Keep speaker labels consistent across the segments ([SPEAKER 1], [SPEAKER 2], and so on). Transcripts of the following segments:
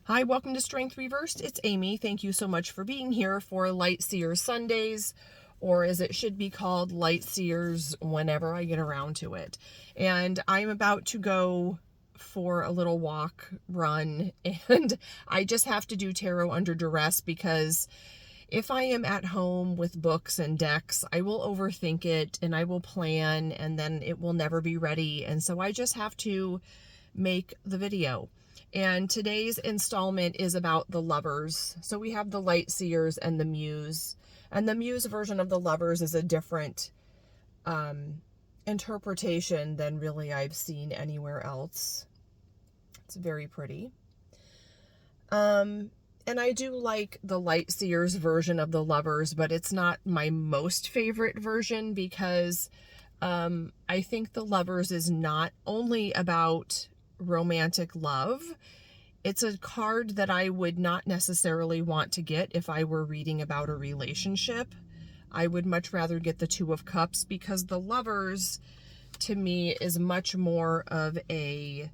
[SPEAKER 1] Hi, welcome to Strength Reversed. It's Amy. Thank you so much for being here for Light Seers Sundays, or as it should be called, Light Seers whenever I get around to it. And I'm about to go for a little walk, run, and I just have to do tarot under duress because if I am at home with books and decks, I will overthink it and I will plan and then it will never be ready. And so I just have to make the video. And today's installment is about the lovers. So we have the light seers and the muse. And the muse version of the lovers is a different interpretation than really I've seen anywhere else. It's very pretty. And I do like the light seers version of the lovers, but it's not my most favorite version because I think the lovers is not only about romantic love. It's a card that I would not necessarily want to get if I were reading about a relationship. I would much rather get the Two of Cups because the lovers to me is much more of a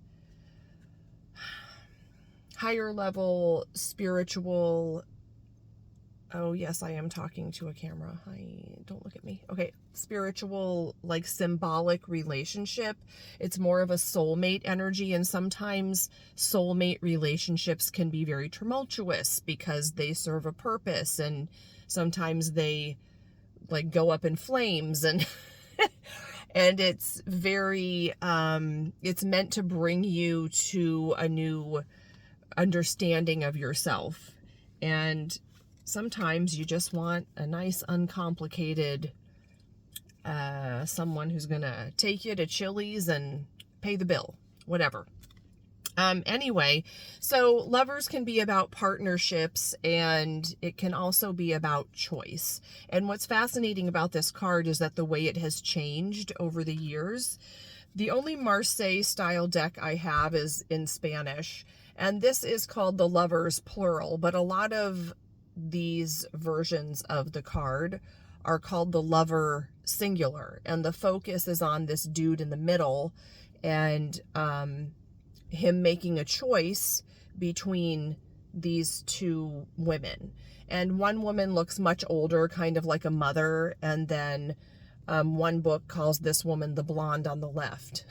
[SPEAKER 1] higher level spiritual. Oh yes, I am talking to a camera. Don't look at me. Okay, spiritual, like symbolic relationship. It's more of a soulmate energy, and sometimes soulmate relationships can be very tumultuous because they serve a purpose, and sometimes they like go up in flames, and and it's very it's meant to bring you to a new understanding of yourself. And sometimes you just want a nice, uncomplicated someone who's gonna take you to Chili's and pay the bill, whatever. Anyway, so lovers can be about partnerships and it can also be about choice. And what's fascinating about this card is that the way it has changed over the years. The only Marseille style deck I have is in Spanish, and this is called the Lovers plural, but a lot of these versions of the card are called the Lover singular, and the focus is on this dude in the middle and him making a choice between these two women. And one woman looks much older, kind of like a mother, and then one book calls this woman the blonde on the left,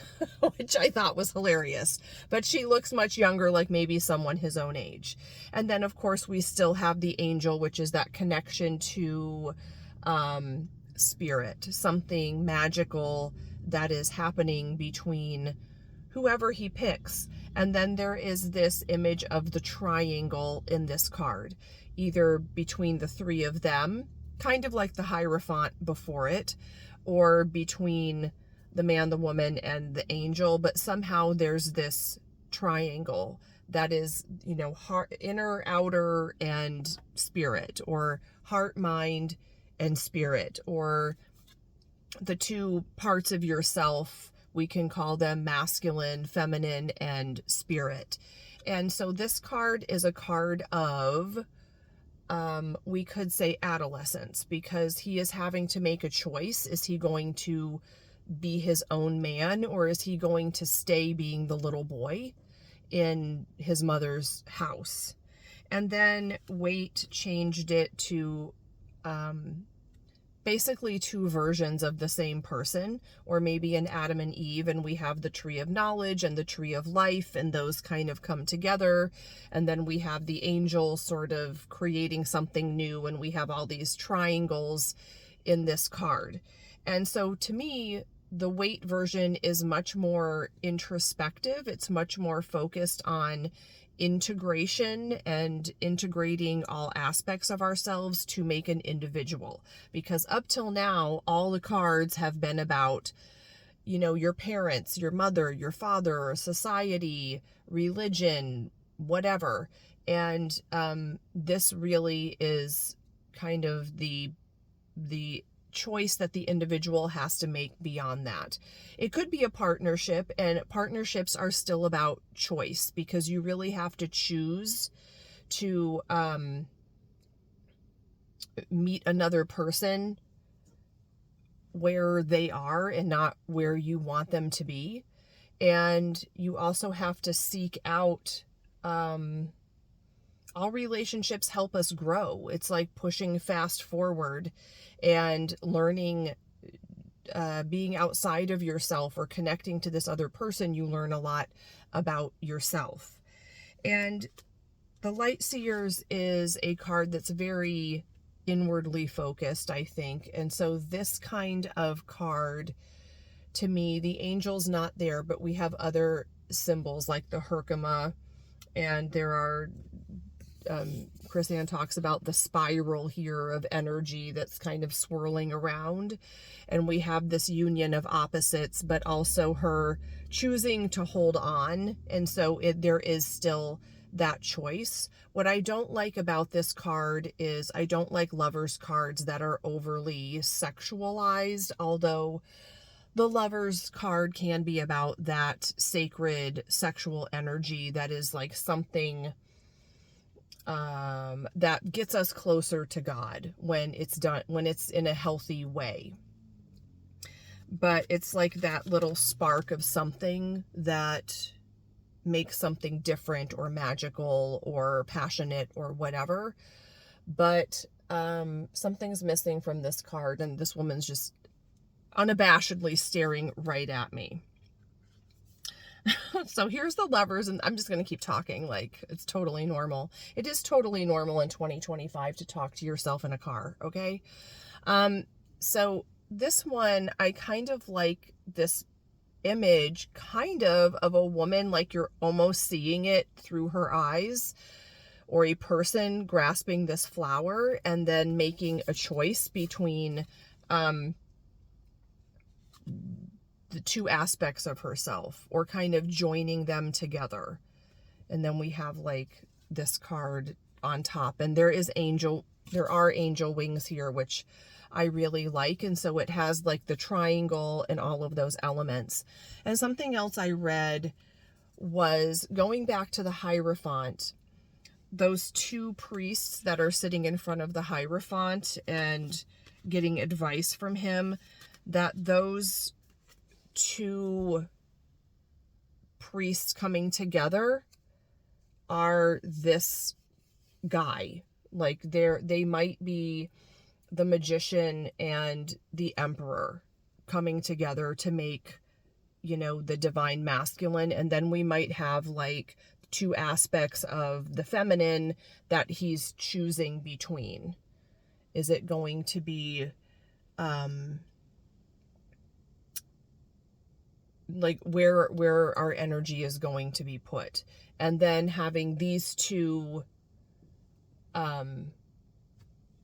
[SPEAKER 1] which I thought was hilarious. But she looks much younger, like maybe someone his own age. And then, of course, we still have the angel, which is that connection to spirit, something magical that is happening between whoever he picks. And then there is this image of the triangle in this card, either between the three of them, kind of like the Hierophant before it, or between the man, the woman, and the angel. But somehow there's this triangle that is, you know, heart, inner, outer, and spirit, or heart, mind, and spirit, or the two parts of yourself. We can call them masculine, feminine, and spirit. And so this card is a card of we could say adolescence, because he is having to make a choice. Is he going to be his own man, or is he going to stay being the little boy in his mother's house? And then Waite changed it to basically two versions of the same person, or maybe an Adam and Eve, and we have the tree of knowledge and the tree of life, and those kind of come together. And then we have the angel sort of creating something new, and we have all these triangles in this card. And so to me, the Waite version is much more introspective. It's much more focused on integration and integrating all aspects of ourselves to make an individual. Because up till now, all the cards have been about, you know, your parents, your mother, your father, society, religion, whatever. And this really is kind of the choice that the individual has to make beyond that. It could be a partnership, and partnerships are still about choice, because you really have to choose to meet another person where they are and not where you want them to be. And you also have to seek out all relationships help us grow. It's like pushing fast forward and learning, being outside of yourself or connecting to this other person. You learn a lot about yourself. And the Light Seers is a card that's very inwardly focused, I think. And so this kind of card, to me, the angel's not there, but we have other symbols like the Herkimer, and there are, Chris Ann talks about the spiral here of energy that's kind of swirling around. And we have this union of opposites, but also her choosing to hold on. And so there is still that choice. What I don't like about this card is I don't like Lovers cards that are overly sexualized, although the Lovers card can be about that sacred sexual energy that is like something that gets us closer to God when it's done, when it's in a healthy way. But it's like that little spark of something that makes something different or magical or passionate or whatever. But something's missing from this card, and this woman's just unabashedly staring right at me. So here's the Lovers, and I'm just going to keep talking like it's totally normal. It is totally normal in 2025 to talk to yourself in a car, okay? So this one, I kind of like this image kind of a woman, like you're almost seeing it through her eyes, or a person grasping this flower and then making a choice between the two aspects of herself, or kind of joining them together. And then we have like this card on top, and there are angel wings here, which I really like. And so it has like the triangle and all of those elements. And something else I read was, going back to the Hierophant, those two priests that are sitting in front of the Hierophant and getting advice from him, that those two priests coming together are this guy. Like they might be the magician and the emperor coming together to make, you know, the divine masculine. And then we might have like two aspects of the feminine that he's choosing between. Is it going to be like where our energy is going to be put? And then having these two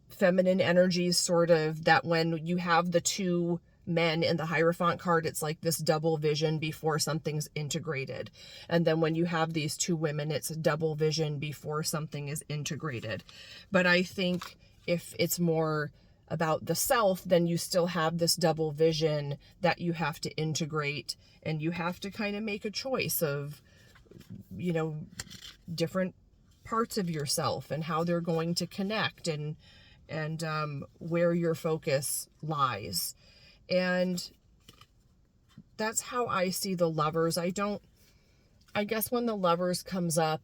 [SPEAKER 1] feminine energies, sort of, that when you have the two men in the Hierophant card, it's like this double vision before something's integrated. And then when you have these two women, it's double vision before something is integrated. But I think if it's more about the self, then you still have this double vision that you have to integrate, and you have to kind of make a choice of, you know, different parts of yourself and how they're going to connect, and where your focus lies. And that's how I see the Lovers. I guess when the Lovers comes up,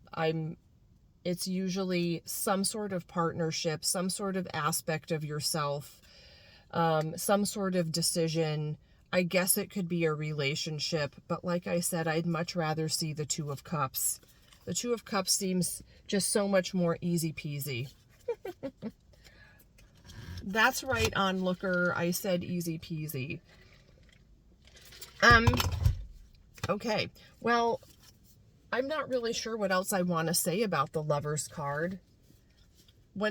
[SPEAKER 1] it's usually some sort of partnership, some sort of aspect of yourself, some sort of decision. I guess it could be a relationship, but like I said, I'd much rather see the Two of Cups. The Two of Cups seems just so much more easy peasy. That's right, onlooker. I said easy peasy. Okay. Well, I'm not really sure what else I want to say about the Lovers card.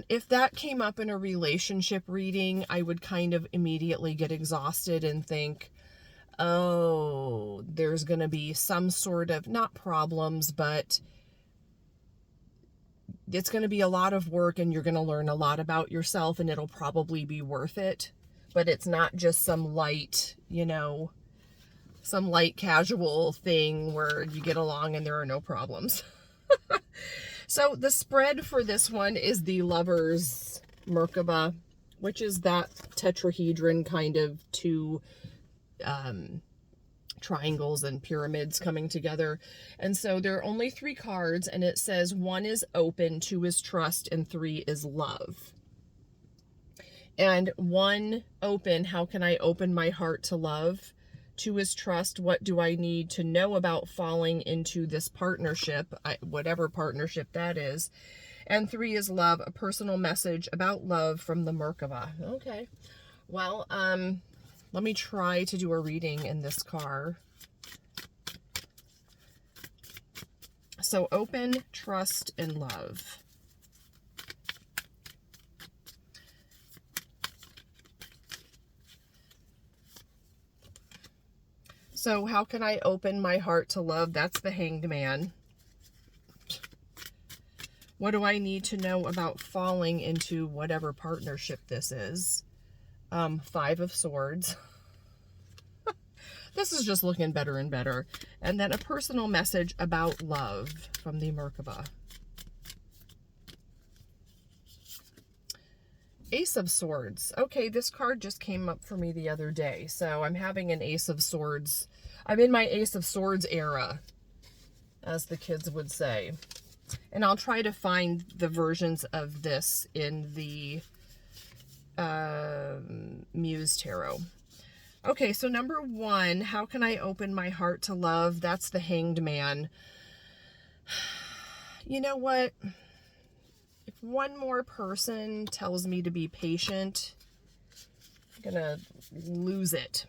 [SPEAKER 1] If that came up in a relationship reading, I would kind of immediately get exhausted and think, oh, there's going to be some sort of, not problems, but it's going to be a lot of work, and you're going to learn a lot about yourself, and it'll probably be worth it. But it's not just some light, you know, some light casual thing where you get along and there are no problems. So the spread for this one is the Lovers Merkaba, which is that tetrahedron kind of triangles and pyramids coming together. And so there are only 3 cards, and it says 1 is open, 2 is trust, and 3 is love. And 1, open, how can I open my heart to love? 2 is trust, what do I need to know about falling into this partnership, whatever partnership that is. And 3 is love, a personal message about love from the Merkaba. Okay. Well, let me try to do a reading in this card. So open, trust, and love. So how can I open my heart to love? That's the Hanged Man. What do I need to know about falling into whatever partnership this is? 5 of Swords. This is just looking better and better. And then a personal message about love from the Merkaba. Ace of Swords. Okay, this card just came up for me the other day. So I'm having an Ace of Swords. I'm in my Ace of Swords era, as the kids would say. And I'll try to find the versions of this in the Muse Tarot. Okay, so number 1, how can I open my heart to love? That's the Hanged Man. You know what? If one more person tells me to be patient, I'm gonna lose it.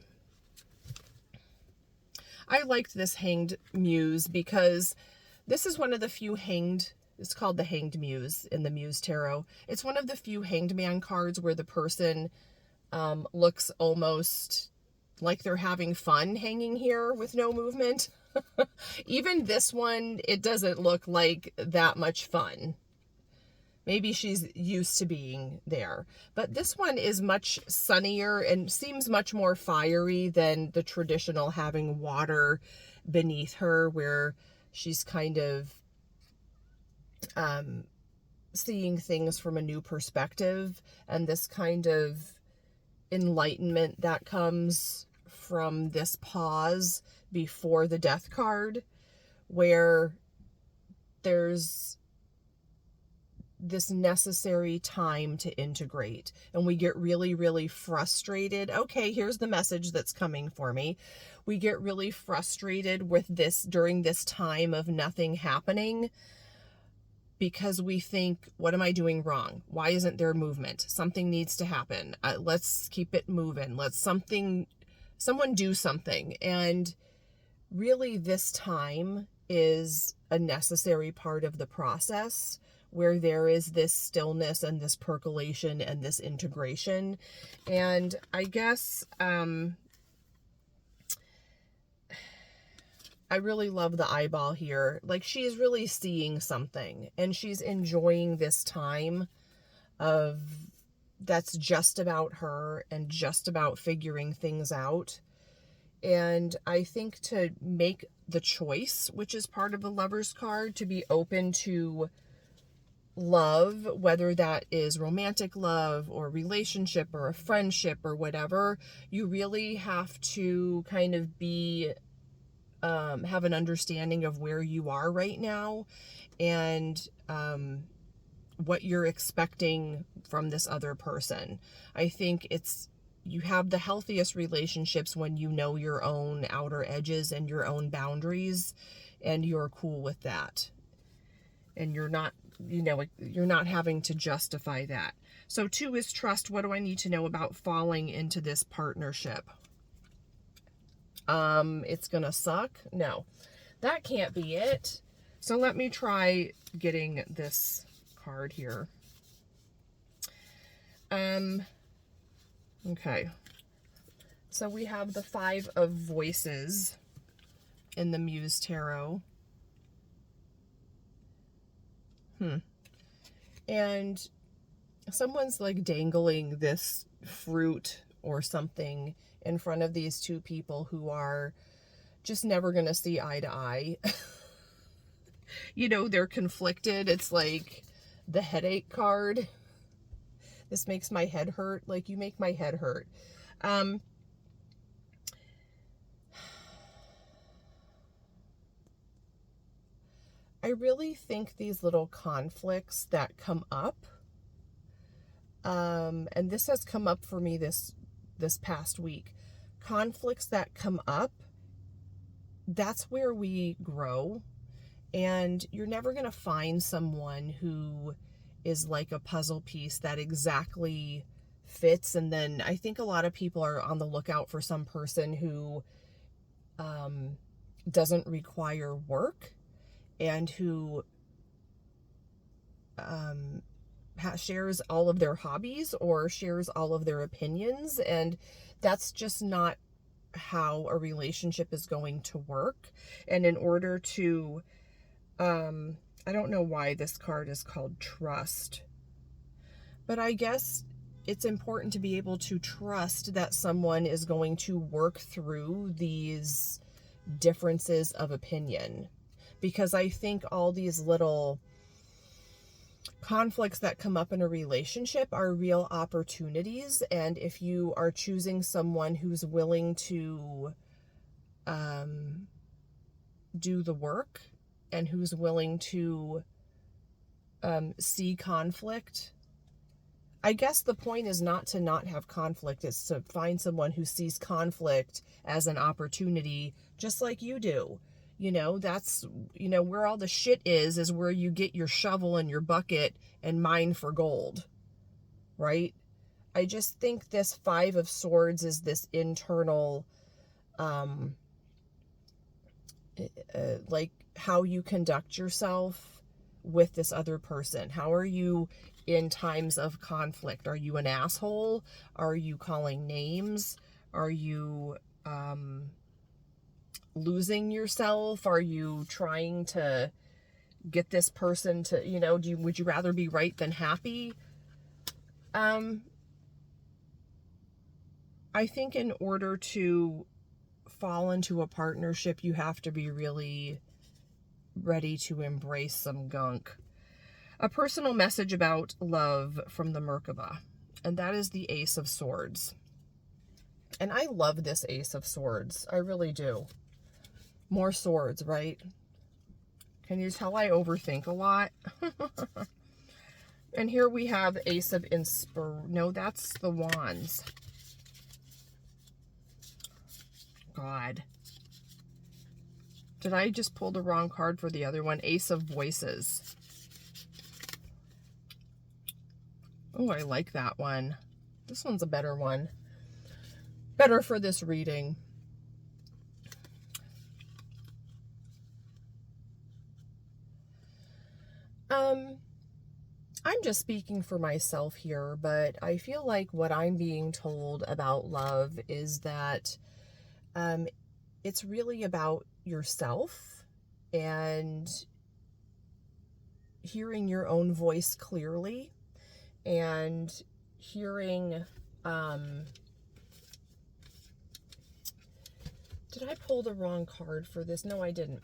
[SPEAKER 1] I liked this Hanged Muse because this is one of the few hanged, it's called the Hanged Muse in the Muse Tarot. It's one of the few Hanged Man cards where the person looks almost like they're having fun hanging here with no movement. Even this one, it doesn't look like that much fun. Maybe she's used to being there. But this one is much sunnier and seems much more fiery than the traditional having water beneath her, where she's kind of seeing things from a new perspective, and this kind of enlightenment that comes from this pause before the Death card, where there's this necessary time to integrate, and we get really, really frustrated. Okay, here's the message that's coming for me. We get really frustrated with this during this time of nothing happening, because we think, what am I doing wrong? Why isn't there movement? Something needs to happen. Let's keep it moving. Someone do something. And really, this time is a necessary part of the process, where there is this stillness and this percolation and this integration. And I guess I really love the eyeball here. Like, she's really seeing something, and she's enjoying this time of that's just about her and just about figuring things out. And I think to make the choice, which is part of the Lover's card, to be open to love, whether that is romantic love or relationship or a friendship or whatever, you really have to kind of be have an understanding of where you are right now, and what you're expecting from this other person. I think you have the healthiest relationships when you know your own outer edges and your own boundaries, and you're cool with that, and you're not having to justify that. So 2 is trust. What do I need to know about falling into this partnership? It's gonna suck. No, that can't be it. So let me try getting this card here. Okay. So we have the 5 of Voices in the Muse Tarot. And someone's like dangling this fruit or something in front of these 2 people who are just never going to see eye to eye. They're conflicted. It's like the headache card. This makes my head hurt. Like, you make my head hurt. I really think these little conflicts that come up, and this has come up for me this past week, conflicts that come up, that's where we grow. And you're never going to find someone who is like a puzzle piece that exactly fits. And then I think a lot of people are on the lookout for some person who doesn't require work and who shares all of their hobbies or shares all of their opinions. And that's just not how a relationship is going to work. And in order to I don't know why this card is called trust, but I guess it's important to be able to trust that someone is going to work through these differences of opinion, because I think all these little conflicts that come up in a relationship are real opportunities. And if you are choosing someone who's willing to do the work and who's willing to see conflict, I guess the point is not to not have conflict. It's to find someone who sees conflict as an opportunity, just like you do. You know, that's, you know, where all the shit is where you get your shovel and your bucket and mine for gold, right? I just think this Five of Swords is this internal, like how you conduct yourself with this other person. How are you in times of conflict? Are you an asshole? Are you calling names? Are you losing yourself? Are you trying to get this person to, you know, would you rather be right than happy? I think in order to fall into a partnership, you have to be really ready to embrace some gunk. A personal message about love from the Merkaba, and that is the Ace of Swords. And I love this Ace of Swords. I really do. More swords, right? Can you tell I overthink a lot? And here we have Ace of No, that's the Wands. God. Did I just pull the wrong card for the other one? Ace of Voices. Oh, I like that one. This one's a better one. Better for this reading. I'm just speaking for myself here, but I feel like what I'm being told about love is that it's really about yourself and hearing your own voice clearly and hearing, did I pull the wrong card for this? No, I didn't.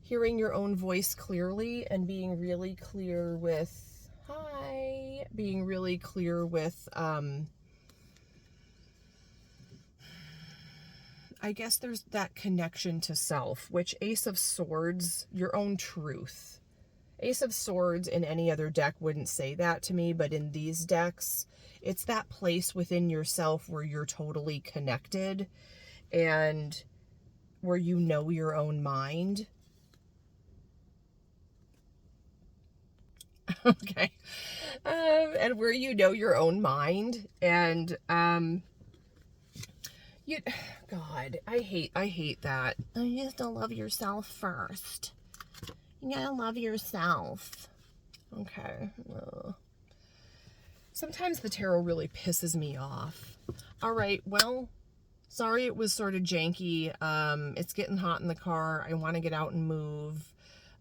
[SPEAKER 1] Hearing your own voice clearly and being really clear with, being really clear with, I guess there's that connection to self, which Ace of Swords, your own truth. Ace of Swords in any other deck wouldn't say that to me, but in these decks, it's that place within yourself where you're totally connected and where you know your own mind. Okay. And where you know your own mind and, God, I hate that. You have to love yourself first. You gotta love yourself. Okay. Sometimes the tarot really pisses me off. All right, well, sorry it was sort of janky. It's getting hot in the car. I want to get out and move.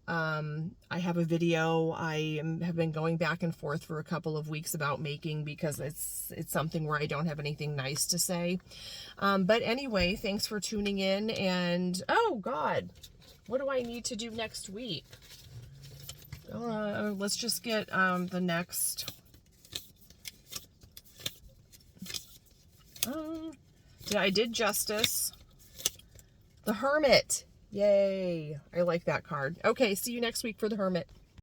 [SPEAKER 1] I have a video I have been going back and forth for a couple of weeks about making because it's something where I don't have anything nice to say. But anyway, thanks for tuning in. And, oh, God, what do I need to do next week? Let's just get the next... I did Justice. The Hermit. Yay. I like that card. Okay, see you next week for the Hermit.